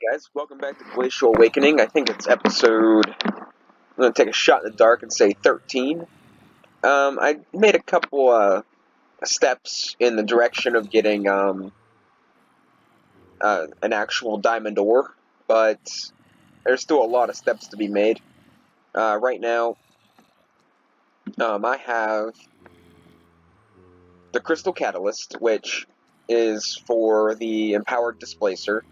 guys, welcome back to Glacial Awakening. I think it's episode, I'm going to take a shot in the dark and say 13. I made a couple steps in the direction of getting an actual diamond ore, but there's still a lot of steps to be made. Right now, I have the Crystal Catalyst, which is for the Empowered Displacer,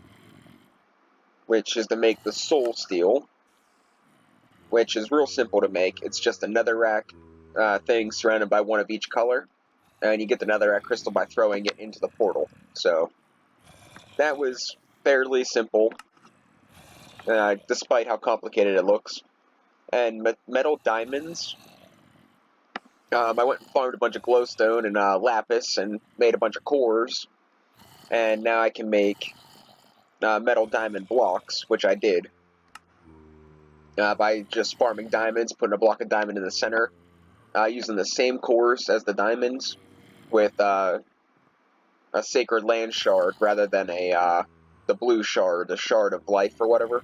which is to make the Soul Steel, which is real simple to make. It's just a netherrack thing surrounded by one of each color, and you get the netherrack crystal by throwing it into the portal. So that was fairly simple, despite how complicated it looks. And metal diamonds, I went and farmed a bunch of glowstone and lapis and made a bunch of cores, and now I can make metal diamond blocks, which I did by just farming diamonds, putting a block of diamond in the center, using the same cores as the diamonds with a sacred land shard rather than the blue shard, the shard of life or whatever.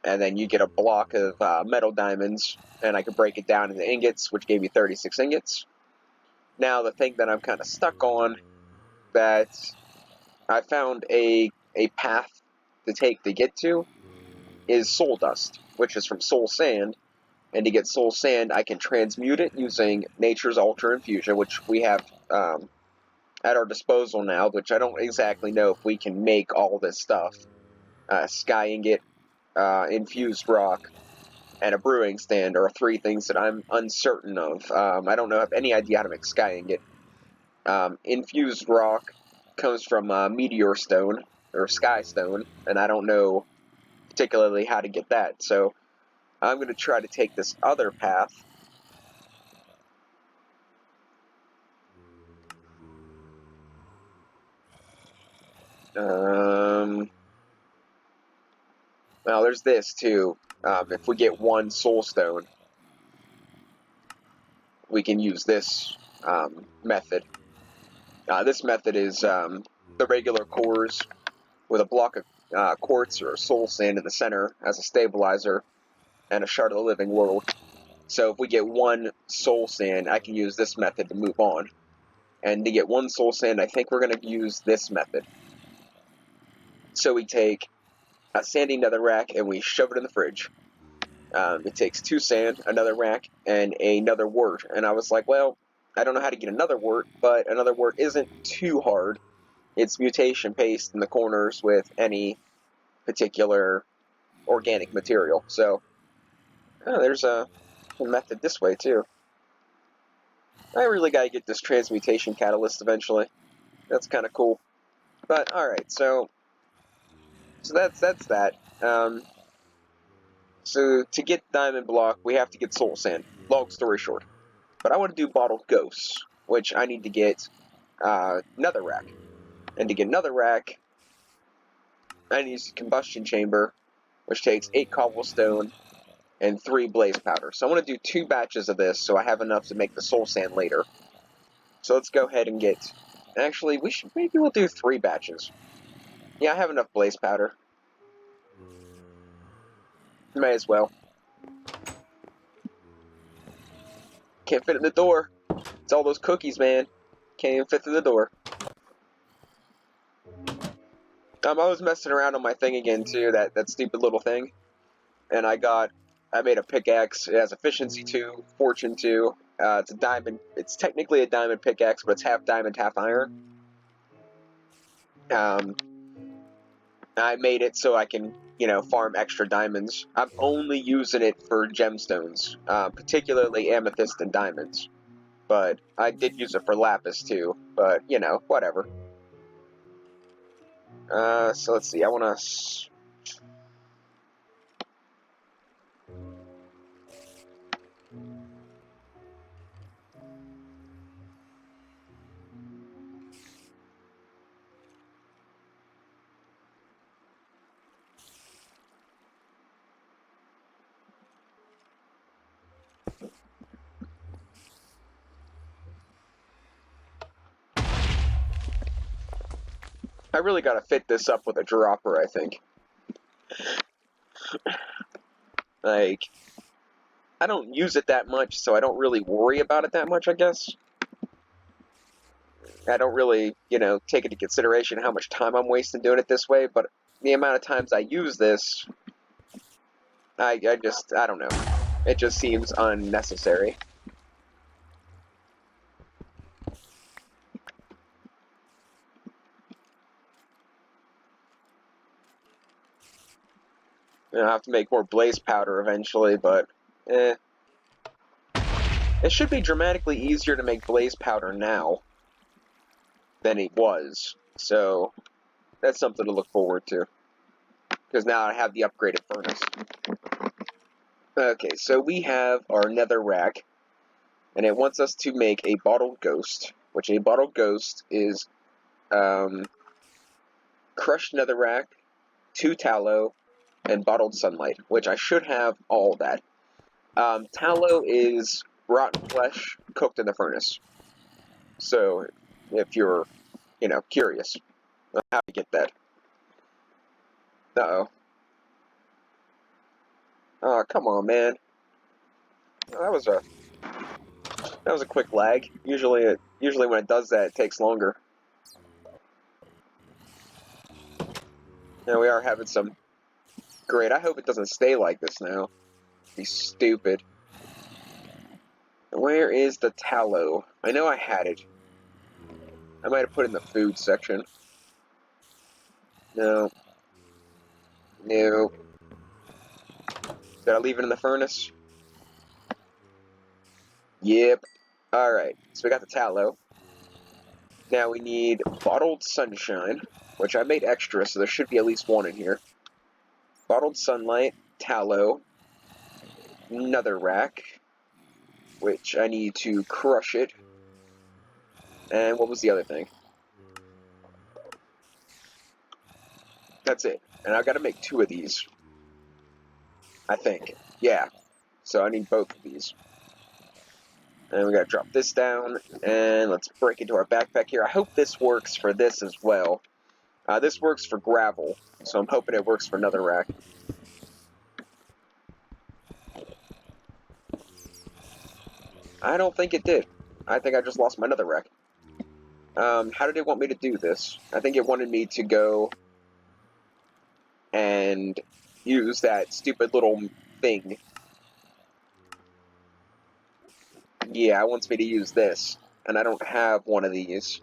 And then you get a block of metal diamonds, and I could break it down into ingots, which gave you 36 ingots. Now the thing that I'm kind of stuck on, that I found a path to take to get to, is soul dust, which is from soul sand. And to get soul sand, I can transmute it using Nature's Ultra Infusion, which we have at our disposal now, which I don't exactly know if we can make all this stuff. Sky ingot, infused rock, and a brewing stand are three things that I'm uncertain of. I don't have any idea how to make sky ingot. Infused rock comes from meteor stone, or sky stone, and I don't know particularly how to get that, so I'm going to try to take this other path. Well, there's this too. If we get one soul stone, we can use this method. This method is the regular cores with a block of quartz or soul sand in the center as a stabilizer and a shard of the living world. So if we get one soul sand, I can use this method to move on. And to get one soul sand, I think we're going to use this method. So we take a sandy netherrack and we shove it in the fridge. It takes 2 sand, another rack, and another wort. And I was like, well, I don't know how to get another wort, but another wort isn't too hard. It's mutation paste in the corners with any particular organic material. So there's a method this way too. I really gotta get this transmutation catalyst eventually. That's kind of cool. But all right, so that's that. So to get diamond block, we have to get soul sand. Long story short, but I want to do bottled ghosts, which I need to get netherrack, and to get netherrack, I need to use a combustion chamber, which takes 8 cobblestone and 3 blaze powder. So I want to do 2 batches of this, so I have enough to make the soul sand later. So let's go ahead and get. Actually, maybe we'll do 3 batches. Yeah, I have enough blaze powder. May as well. Can't fit in the door. It's all those cookies, man. Can't even fit through the door. I was messing around on my thing again too, that stupid little thing. And I made a pickaxe. It has efficiency 2, fortune 2. It's a diamond. It's technically a diamond pickaxe, but it's half diamond, half iron. I made it so I can, farm extra diamonds. I'm only using it for gemstones, particularly amethyst and diamonds. But I did use it for lapis too, but, whatever. So let's see, I want to... I really gotta fit this up with a dropper, I think. Like, I don't use it that much, so I don't really worry about it that much, I guess. I don't really, take into consideration how much time I'm wasting doing it this way, but the amount of times I use this, I don't know. It just seems unnecessary. I'll have to make more blaze powder eventually, but eh. It should be dramatically easier to make blaze powder now than it was, so that's something to look forward to. Because now I have the upgraded furnace. Okay, so we have our nether rack, and it wants us to make a bottled ghost, which a bottled ghost is crushed netherrack, 2 tallow, and bottled sunlight, which I should have all that. Tallow is rotten flesh cooked in the furnace. So, if you're, curious on how to get that. Uh-oh. Oh, come on, man. Oh, that was a quick lag. Usually when it does that, it takes longer. Now we are having some. Great. I hope it doesn't stay like this now. Be stupid. Where is the tallow? I know I had it. I might have put it in the food section. No. No. Did I leave it in the furnace? Yep. Alright, so we got the tallow. Now we need bottled sunshine, which I made extra, so there should be at least one in here. Bottled sunlight, tallow, netherrack, which I need to crush it. And what was the other thing? That's it. And I've got to make 2 of these. I think. Yeah. So I need both of these. And we gotta drop this down, and let's break into our backpack here. I hope this works for this as well. This works for gravel, so I'm hoping it works for netherrack. I don't think it did. I think I just lost my netherrack. How did it want me to do this? I think it wanted me to go and use that stupid little thing. Yeah, it wants me to use this, and I don't have one of these.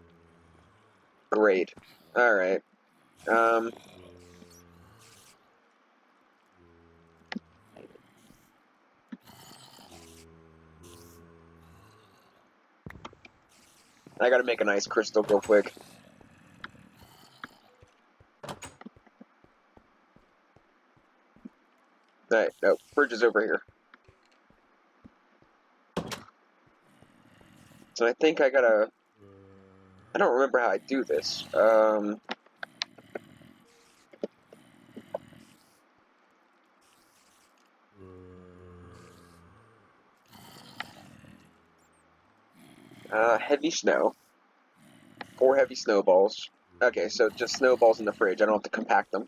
Great. Alright. I gotta make an ice crystal real quick. Alright, no, bridge is over here. So I think I gotta... I don't remember how I do this. Heavy snow. 4 heavy snowballs. Okay, so just snowballs in the fridge. I don't have to compact them.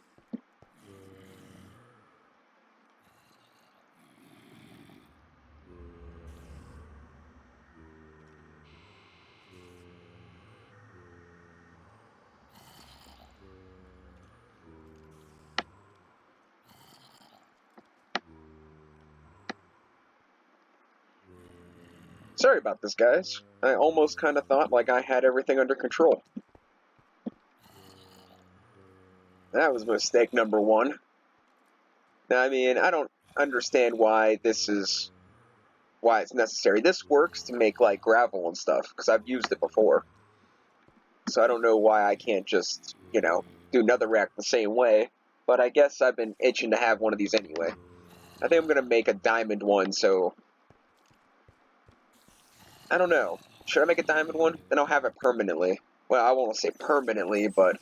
Sorry about this, guys. I almost kind of thought like I had everything under control. That was mistake number 1. Now, I mean, I don't understand why it's necessary. This works to make, like, gravel and stuff, because I've used it before. So I don't know why I can't just, do netherrack the same way, but I guess I've been itching to have one of these anyway. I think I'm going to make a diamond one, so... I don't know. Should I make a diamond one? Then I'll have it permanently. Well, I won't say permanently, but...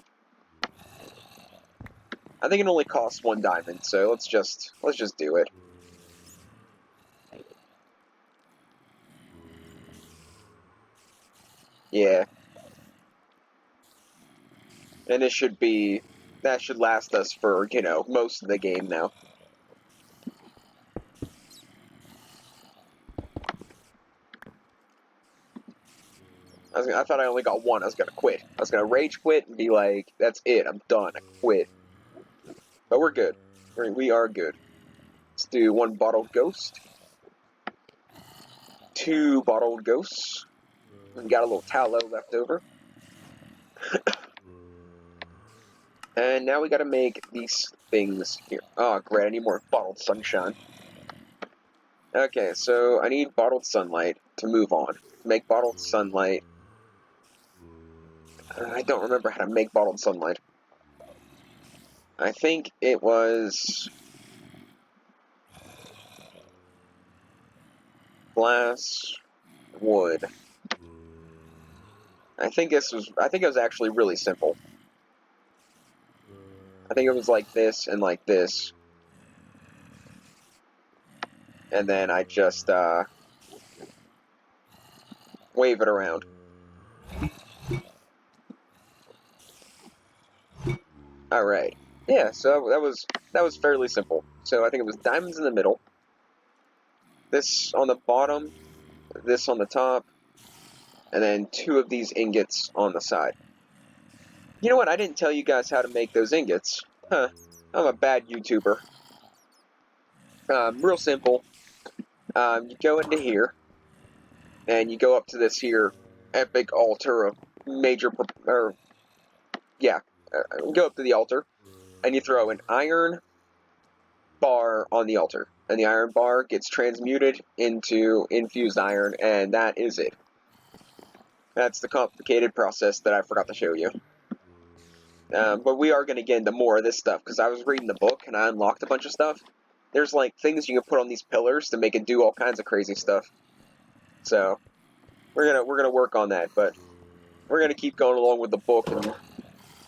I think it only costs 1 diamond, so let's just do it. Yeah. And that should last us for, most of the game now. I thought I only got one. I was gonna quit. I was gonna rage quit and be like, that's it, I'm done, I quit. But we're good. We are good. Let's do 1 bottled ghost. 2 bottled ghosts. We got a little tallow left over. And now we gotta make these things here. Oh, great, I need more bottled sunshine. Okay, so I need bottled sunlight to move on. Make bottled sunlight. I don't remember how to make bottled sunlight. I think it was glass, wood. I think it was actually really simple. I think it was like this and like this. And then I just wave it around. Alright. Yeah, so that was fairly simple. So I think it was diamonds in the middle. This on the bottom, this on the top, and then 2 of these ingots on the side. You know what? I didn't tell you guys how to make those ingots. Huh. I'm a bad YouTuber. Real simple. You go into here, and you go up to this here epic altar of major, go up to the altar, and you throw an iron bar on the altar, and the iron bar gets transmuted into infused iron, and that is it. That's the complicated process that I forgot to show you. But we are going to get into more of this stuff, because I was reading the book, and I unlocked a bunch of stuff. There's, like, things you can put on these pillars to make it do all kinds of crazy stuff. So, we're gonna work on that, but we're gonna keep going along with the book and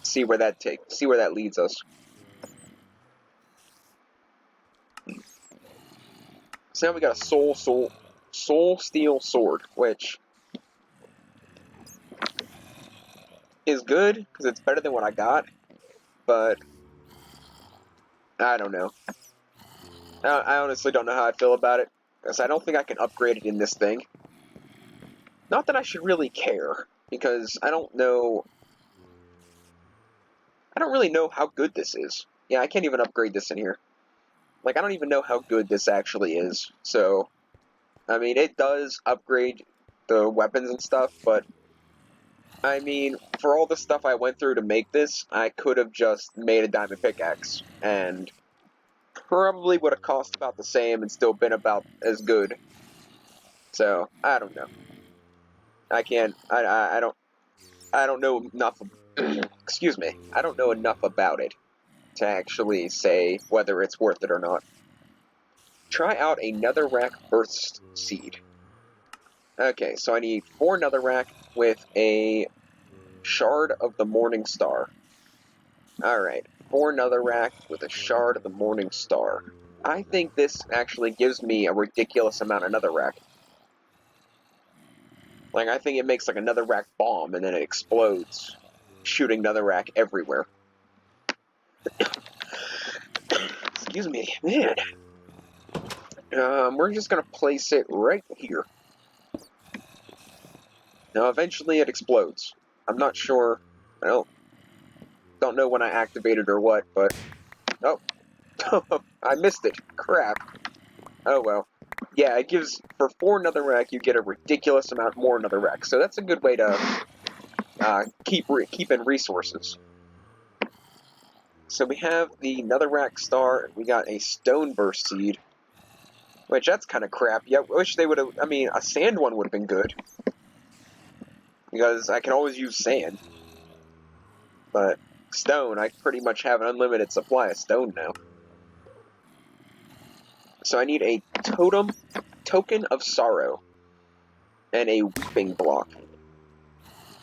see where that leads us. So now we got a soul steel sword, which is good because it's better than what I got, but I don't know. I honestly don't know how I feel about it, because I don't think I can upgrade it in this thing. Not that I should really care, because I don't really know how good this is. Yeah, I can't even upgrade this in here. Like, I don't even know how good this actually is, so, I mean, it does upgrade the weapons and stuff, but, I mean, for all the stuff I went through to make this, I could have just made a diamond pickaxe, and probably would have cost about the same and still been about as good. So, I don't know. I don't know enough, excuse me, I don't know enough about it to actually say whether it's worth it or not. Try out a netherrack burst seed. Okay, so I need 4 netherrack with a shard of the morning star. Alright, 4 netherrack with a shard of the morning star. I think this actually gives me a ridiculous amount of netherrack. Like, I think it makes like a netherrack bomb and then it explodes, shooting netherrack everywhere. Excuse me, man. We're just gonna place it right here. Now, eventually it explodes. I'm not sure. I don't know when I activated or what, but... Oh. I missed it. Crap. Oh, well. Yeah, it gives... For 4 netherrack, you get a ridiculous amount more netherrack. So that's a good way to keep in resources. So we have the netherrack star. We got a stone burst seed. Which, that's kind of crap. Yeah, I wish they would have... I mean, a sand one would have been good. Because I can always use sand. But stone, I pretty much have an unlimited supply of stone now. So I need a token of sorrow, and a weeping block.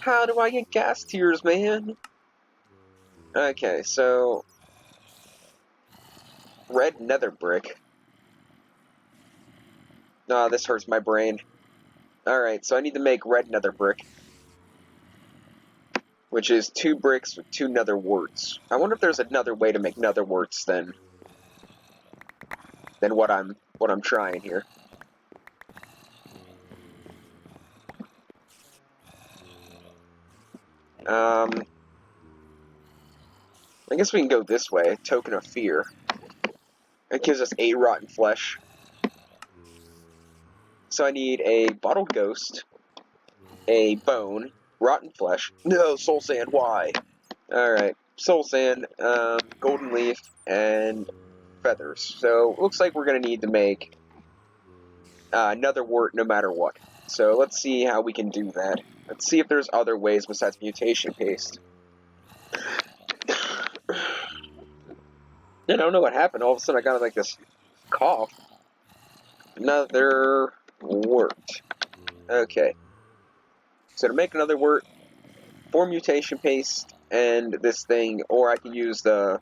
How do I get gas tears, man? Okay, so... red nether brick. Ah, this hurts my brain. Alright, so I need to make red nether brick, which is 2 bricks with 2 nether warts. I wonder if there's another way to make nether warts than what I'm trying here. I guess we can go this way. Token of Fear. It gives us 8 rotten flesh. So I need a bottled ghost, a bone, rotten flesh. No, soul sand, why? Alright, soul sand, golden leaf, and feathers. So it looks like we're going to need to make another wort no matter what. So let's see how we can do that. Let's see if there's other ways besides mutation paste. I don't know what happened. All of a sudden I got like this cough. Another wort. Okay. So to make another wort, 4 mutation paste and this thing, or I can use the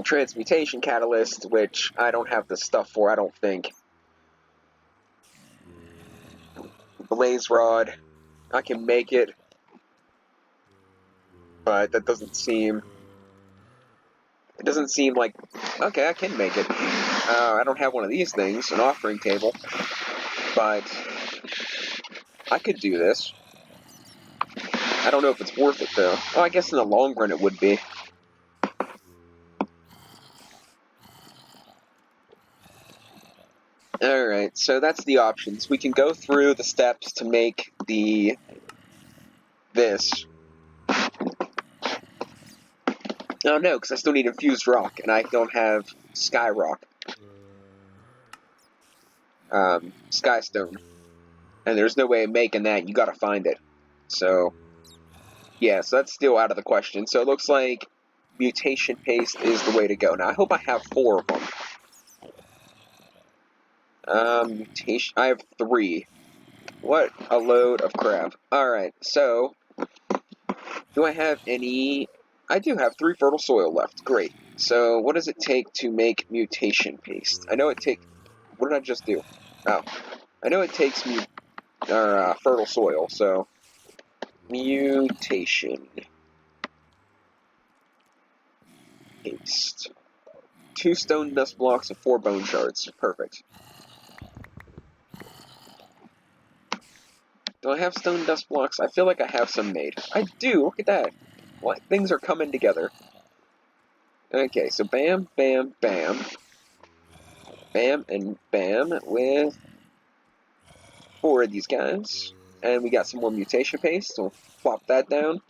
transmutation catalyst, which I don't have the stuff for, I don't think. Blaze rod. I can make it. But that doesn't seem... It doesn't seem like... Okay, I can make it. I don't have one of these things, an offering table. But I could do this. I don't know if it's worth it, though. Oh, I guess in the long run it would be. Alright, so that's the options. We can go through the steps to make this. Oh no, because I still need infused rock, and I don't have sky rock. Sky stone. And there's no way of making that, you gotta find it. So, yeah, so that's still out of the question. So it looks like mutation paste is the way to go. Now, I hope I have 4 of them. Mutation, I have 3. What a load of crap. Alright, so, do I have any... I do have 3 fertile soil left. Great. So, what does it take to make mutation paste? I know it takes... What did I just do? Oh. I know it takes fertile soil, so... Mutation paste. 2 stone dust blocks and 4 bone shards. Perfect. Do I have stone dust blocks? I feel like I have some made. I do! Look at that! What? Things are coming together. Okay, so bam, bam, bam. Bam, and bam with 4 of these guys. And we got some more mutation paste, so we'll plop that down.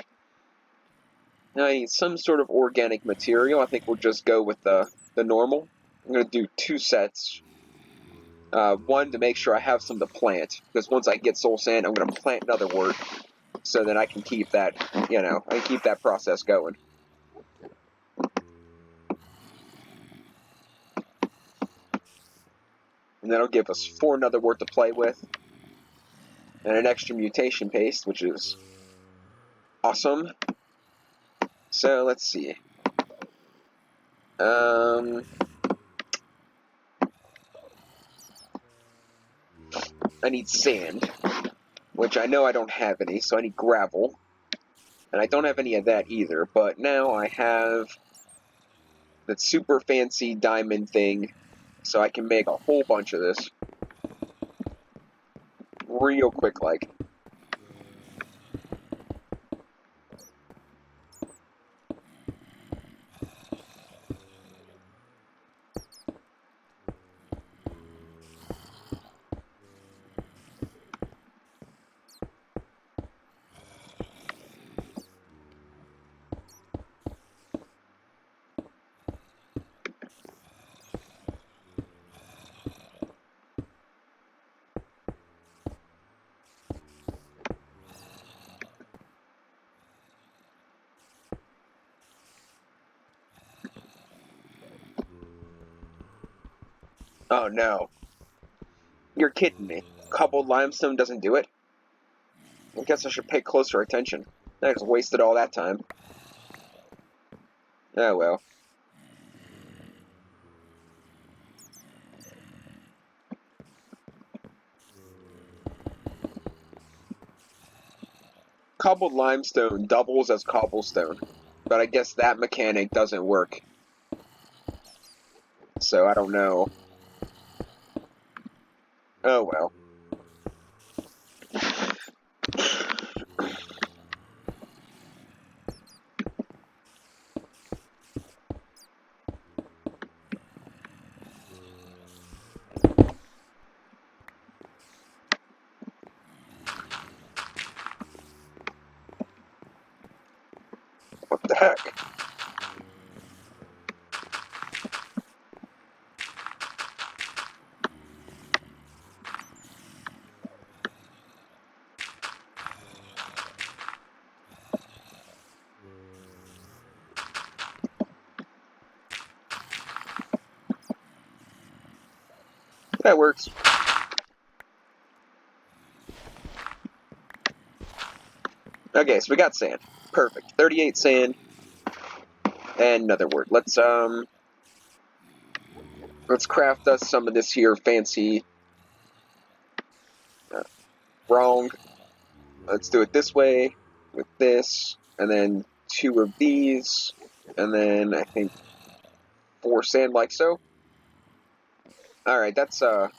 Now I need some sort of organic material. I think we'll just go with the normal. I'm going to do 2 sets. One, to make sure I have some to plant, because once I get soul sand, I'm going to plant another wort, so that I can keep that, I can keep that process going. And that'll give us 4 another wort to play with, and an extra mutation paste, which is awesome. So, let's see. I need sand, which I know I don't have any, so I need gravel. And I don't have any of that either, but now I have that super fancy diamond thing, so I can make a whole bunch of this. Real quick, like. Oh no. You're kidding me. Cobbled limestone doesn't do it? I guess I should pay closer attention. I just wasted all that time. Oh well. Cobbled limestone doubles as cobblestone, but I guess that mechanic doesn't work. So I don't know. Oh well. What the heck? That works. Okay, so we got sand. Perfect. 38 sand. And another word. Let's craft us some of this here fancy. Wrong. Let's do it this way with this, and then 2 of these, and then I think 4 sand like so. All right, that's we're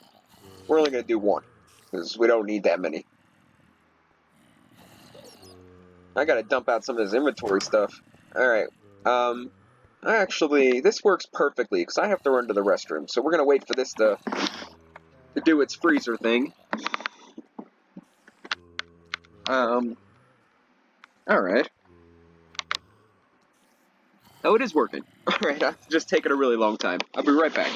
only gonna do 1 because we don't need that many. I gotta dump out some of this inventory stuff. All right. Actually, this works perfectly because I have to run to the restroom, so we're gonna wait for this to do its freezer thing. All right. Oh, it is working. All right, I've just taken a really long time. I'll be right back.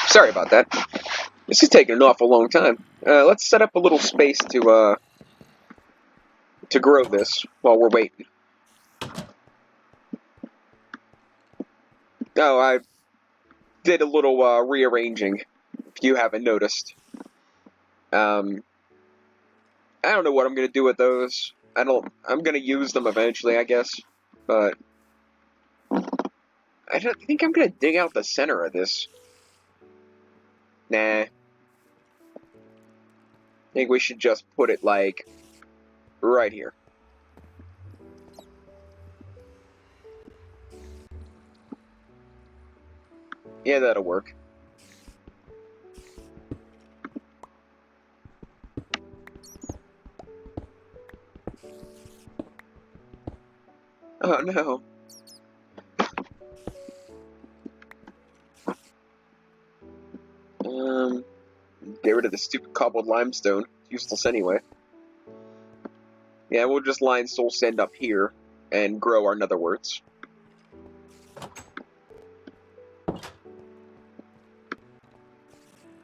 Sorry about that. This is taking an awful long time. Let's set up a little space to grow this while we're waiting. Oh, I did a little rearranging, if you haven't noticed. I don't know what I'm gonna do with those. I'm gonna use them eventually, I guess. But I don't think I'm gonna dig out the center of this. Nah. I think we should just put it like right here. Yeah, that'll work. Oh no. Get rid of the stupid cobbled limestone. It's useless anyway. Yeah, we'll just line soul sand up here and grow our netherworts.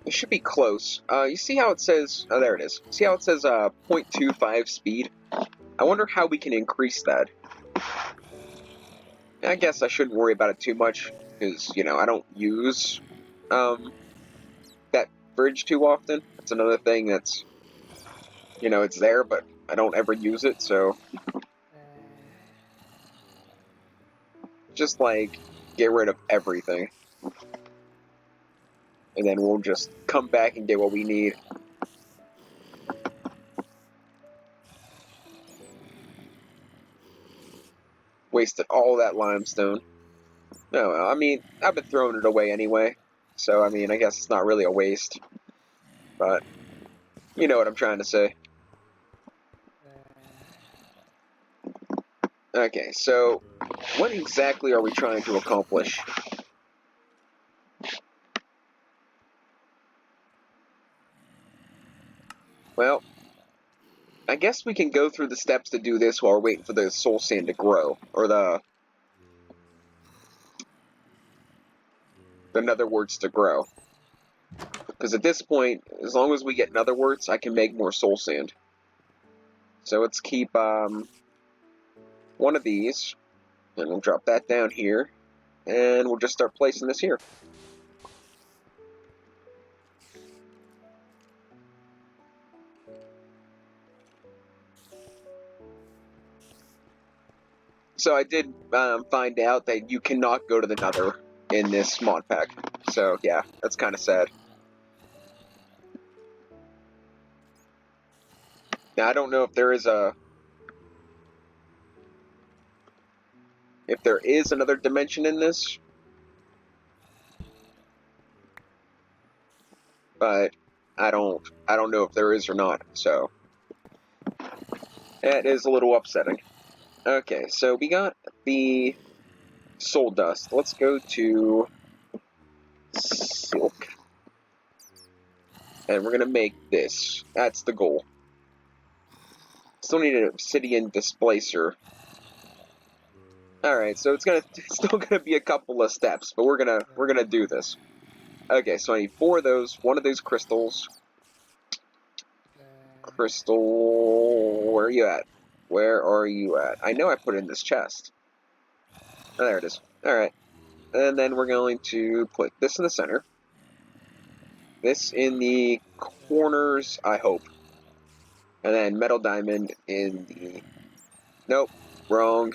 It should be close. You see how it says... Oh, there it is. See how it says 0.25 speed? I wonder how we can increase that. I guess I shouldn't worry about it too much, because, you know, I don't use that bridge too often. It's another thing that's, you know, it's there, but I don't ever use it, so... Just, like, get rid of everything. And then we'll just come back and get what we need. Wasted all that limestone. No, I mean, I've been throwing it away anyway. So, I mean, I guess it's not really a waste. But, you know what I'm trying to say. Okay, so, what exactly are we trying to accomplish? Well, I guess we can go through the steps to do this while we're waiting for the soul sand to grow. Or the netherworts to grow. Because at this point, as long as we get netherworts, I can make more soul sand. So let's keep one of these, and we'll drop that down here, and we'll just start placing this here. So I did find out that you cannot go to the Nether in this mod pack. So yeah, that's kind of sad. Now I don't know if there is another dimension in this, but I don't know if there is or not. So it is a little upsetting. Okay, so we got the soul dust. Let's go to silk. And we're gonna make this. That's the goal. Still need an obsidian displacer. Alright, so it's still gonna be a couple of steps, but we're gonna do this. Okay, so I need 4 of those, 1 of those crystals. Crystal, where are you at? Where are you at? I know I put it in this chest. Oh, there it is. Alright. And then we're going to put this in the center. This in the corners, I hope. And then metal diamond in the... Nope, wrong.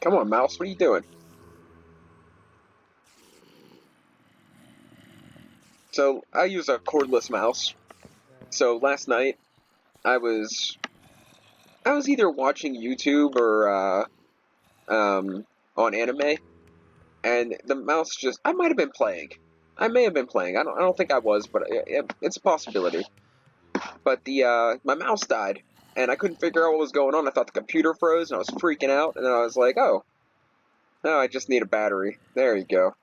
Come on, mouse, what are you doing? So, I use a cordless mouse. So, last night, I was either watching YouTube or, on anime, and the mouse just... I might have been playing. I may have been playing. I don't think I was, but it's a possibility. But my mouse died, and I couldn't figure out what was going on. I thought the computer froze, and I was freaking out, and then I was like, oh, no, I just need a battery. There you go.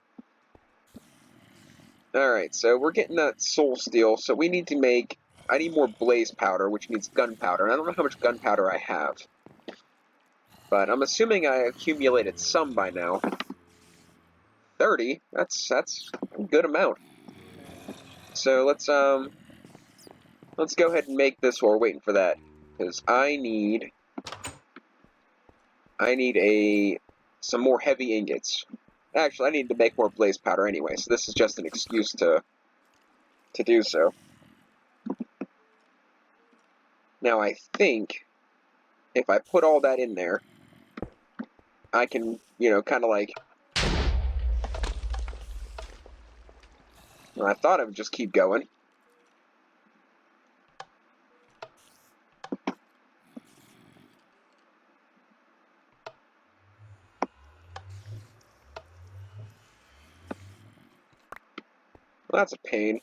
Alright, so we're getting that soul steel, so we need to make... I need more blaze powder, which means gunpowder, and I don't know how much gunpowder I have. But I'm assuming I accumulated some by now. 30? That's a good amount. So let's go ahead and make this while we're waiting for that. Because I need some more heavy ingots. Actually, I need to make more blaze powder anyway, so this is just an excuse to do so. Now, I think if I put all that in there, I can, kind of like... Well, I thought I would just keep going. Well, that's a pain.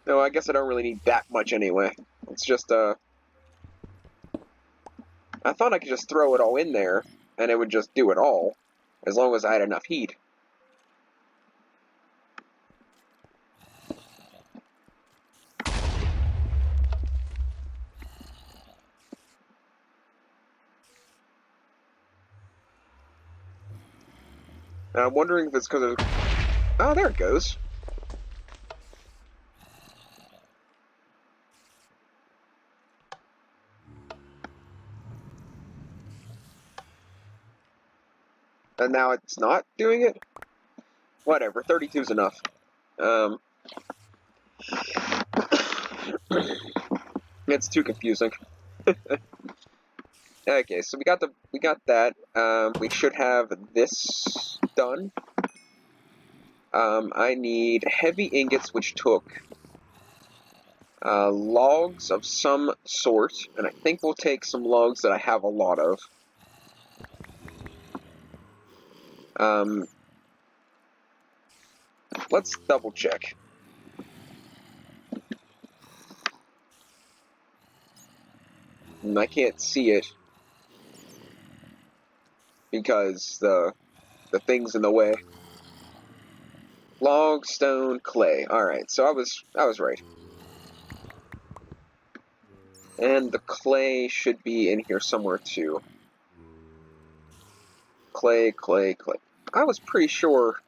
No, I guess I don't really need that much anyway. It's just, I thought I could just throw it all in there, and it would just do it all, as long as I had enough heat. Now, I'm wondering if it's because of... Oh, there it goes. And now it's not doing it? Whatever, 32 is enough. It's too confusing. Okay, so we got that. We should have this done. I need heavy ingots, which took logs of some sort, and I think we'll take some logs that I have a lot of. Let's double check. I can't see it because the thing's in the way. Log, stone, clay. Alright, so I was right. And the clay should be in here somewhere too. Clay, clay, clay. I was pretty sure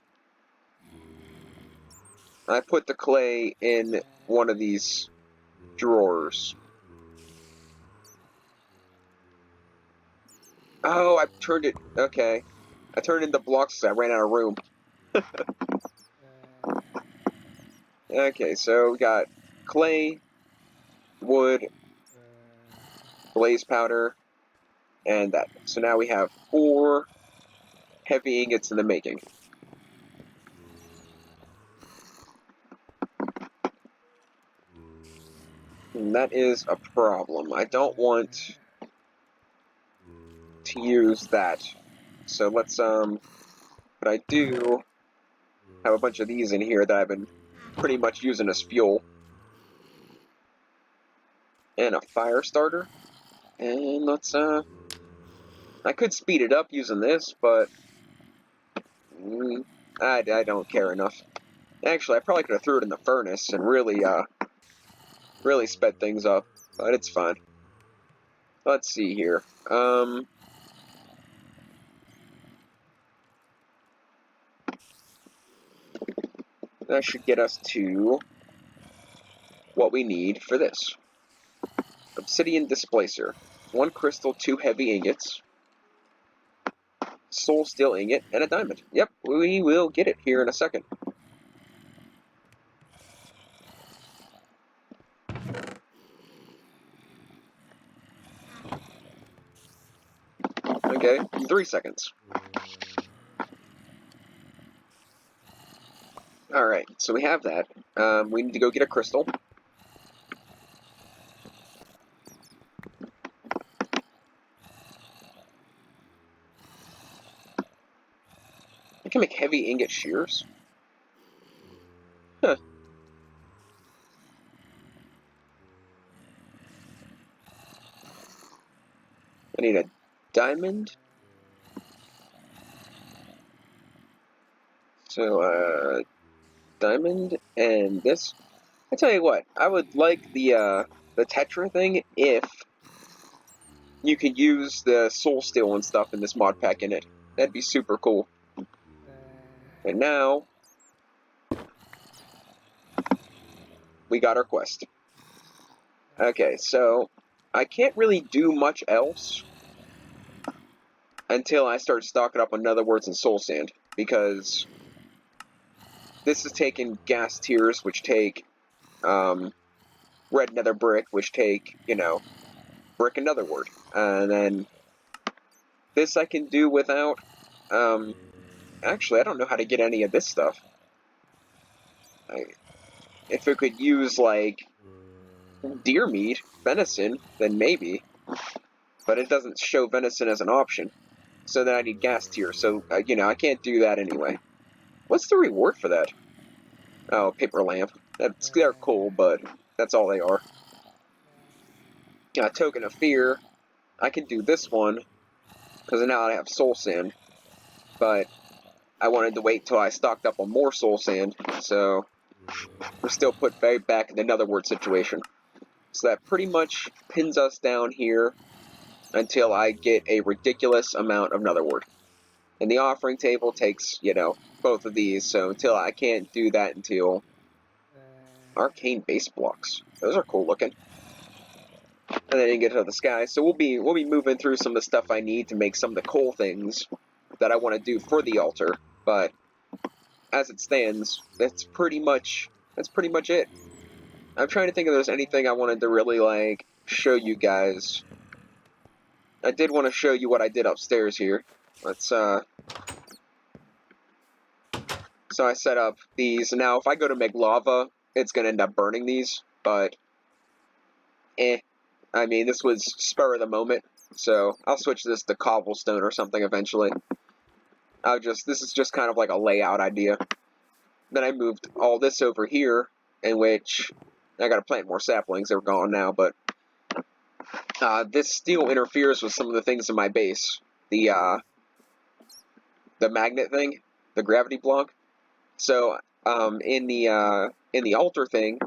I put the clay in one of these drawers. Oh, I turned it... Okay. I turned it into blocks because I ran out of room. Okay, so we got clay, wood, blaze powder, and that. So now we have 4 heavy ingots in the making. And that is a problem. I don't want to use that. So let's, but I do have a bunch of these in here that I've been pretty much using as fuel. And a fire starter. And let's, I could speed it up using this, but I don't care enough. Actually, I probably could have threw it in the furnace and really sped things up, but it's fine. Let's see here. That should get us to what we need for this. Obsidian Displacer. 1 crystal, 2 heavy ingots, soul steel ingot, and a diamond. Yep, we will get it here in a second. Okay, 3 seconds. Alright, so we have that. We need to go get a crystal. I can make heavy ingot shears. Huh. I need a diamond. So, diamond and this. I tell you what, I would like the Tetra thing if you could use the soul steel and stuff in this mod pack in it. That'd be super cool. And now we got our quest. Okay, so I can't really do much else until I start stocking up on Netherworts and Soul Sand, because this is taking gas tiers, which take red nether brick, which take, brick and netherwort. And then this I can do without, actually, I don't know how to get any of this stuff. If it could use, like, deer meat, venison, then maybe. But it doesn't show venison as an option. So then I need gas tier, so, I can't do that anyway. What's the reward for that? Oh, paper lamp. They're cool, but that's all they are. Token of fear. I can do this one, because now I have soul sand. But I wanted to wait till I stocked up on more soul sand, so we're still put back in the netherwort situation. So that pretty much pins us down here until I get a ridiculous amount of netherwort. And the offering table takes, both of these, so until I can't do that until arcane base blocks. Those are cool looking. And then you get to the sky. So we'll be moving through some of the stuff I need to make some of the cool things that I want to do for the altar. But as it stands, that's pretty much it. I'm trying to think if there's anything I wanted to really show you guys. I did want to show you what I did upstairs here. Let's So I set up these. Now if I go to make lava, it's gonna end up burning these, but I mean, this was spur of the moment, so I'll switch this to cobblestone or something eventually. This is just kind of like a layout idea. Then I moved all this over here, in which I gotta plant more saplings. They're gone now, but this steel interferes with some of the things in my base. The magnet thing, the gravity block. So in the altar thing,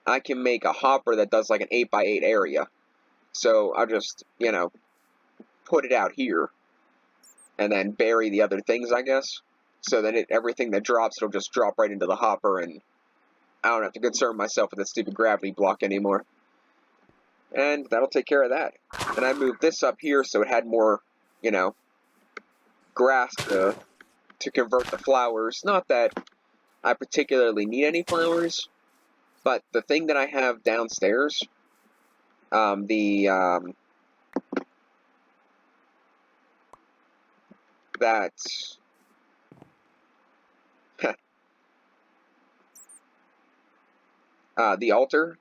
I can make a hopper that does like an 8x8 area. So I'll just, put it out here and then bury the other things, I guess. So then everything that drops, it'll just drop right into the hopper, and I don't have to concern myself with that stupid gravity block anymore. And that'll take care of that. And I moved this up here so it had more, grass to convert the flowers. Not that I particularly need any flowers, but the thing that I have downstairs that the altar,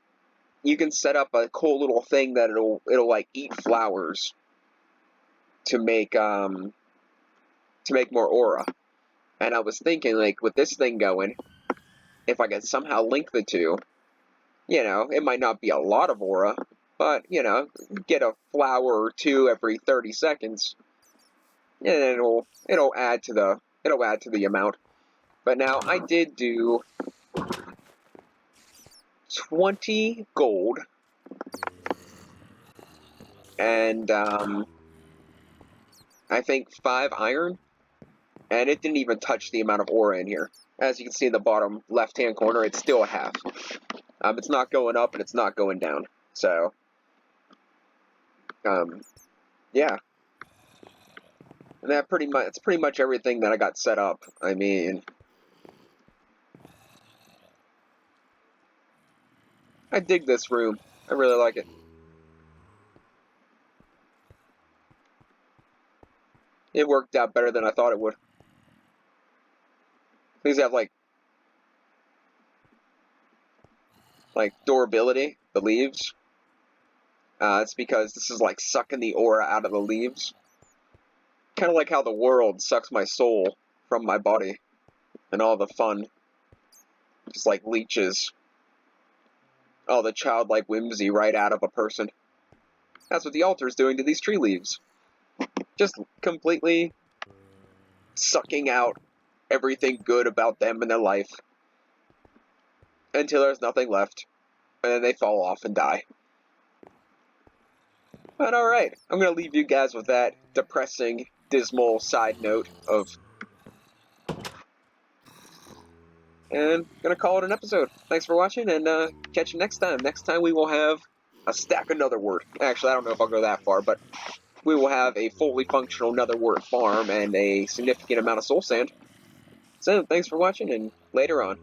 you can set up a cool little thing that it'll like eat flowers to make more aura. And I was thinking, like, with this thing going, if I could somehow link the two, it might not be a lot of aura, but get a flower or two every 30 seconds, and it'll add to the amount. But now I did do 20 gold and I think 5 iron, and it didn't even touch the amount of aura in here. As you can see in the bottom left-hand corner, it's still a half. It's not going up and it's not going down. So, yeah. And it's pretty much everything that I got set up. I mean, I dig this room. I really like it. It worked out better than I thought it would. These have like durability, the leaves. It's because this is like sucking the aura out of the leaves. Kind of like how the world sucks my soul from my body. And all the fun just like leeches all the childlike whimsy right out of a person. That's what the altar's doing to these tree leaves. Just completely sucking out everything good about them and their life until there's nothing left, and then they fall off and die. But alright, I'm going to leave you guys with that depressing, dismal side note of... And going to call it an episode. Thanks for watching, and catch you next time. Next time we will have a stack of Netherwort. Actually, I don't know if I'll go that far, but we will have a fully functional Netherwort farm and a significant amount of soul sand. So, thanks for watching, and later on.